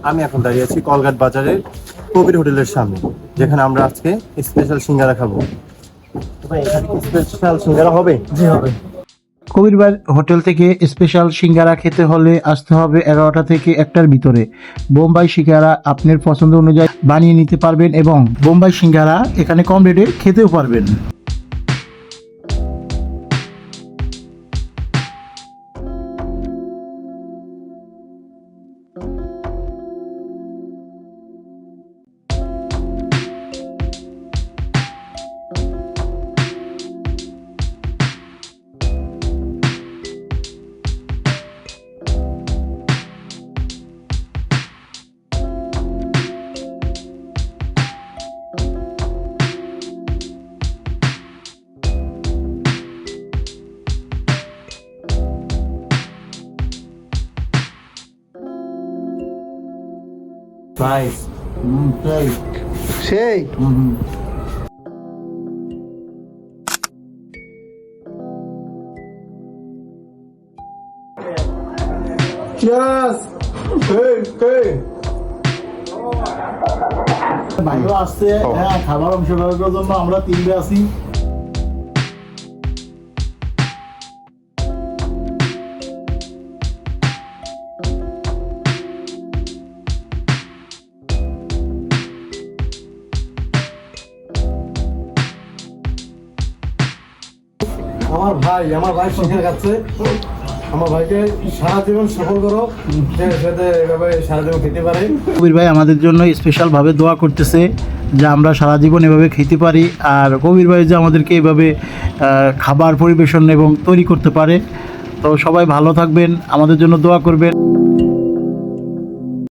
আমি এখন দাঁড়িয়ে আছি কলঘাট বাজারের কবির হোটেলের সামনে, যেখানে আমরা আজকে স্পেশাল সিঙ্গারা খাবো। তো ভাই, এখানে স্পেশাল সিঙ্গারা হবে? জি হবে। কবিরবার হোটেল থেকে স্পেশাল সিঙ্গারা খেতে হলে আসতে হবে 11টা থেকে 1টার ভিতরে। বোম্বাই সিঙ্গারা আপনার পছন্দ অনুযায়ী বানিয়ে নিতে পারবেন এবং বোম্বাই সিঙ্গারা এখানে কম রেটে খেতেও পারবেন। নাইস। সেই চিয়ার্স। ভাইও আসছে, হ্যাঁ, খাবার অংশগ্রহণের জন্য আমরা 3জন আছি। আমার ভাই সিঙ্গারা খাচ্ছে। আমার ভাইকে সারা জীবন সফল করো, সাথে এভাবে সারা জীবন খেতে পারে। কবির ভাই আমাদের জন্য স্পেশালভাবে দোয়া করতেছে যে আমরা সারা জীবন এভাবে খেতে পারি, আর কবির ভাই যে আমাদেরকে এভাবে খাবার পরিবেশন এবং তৈরি করতে পারে। তো সবাই ভালো থাকবেন, আমাদের জন্য দোয়া করবেন।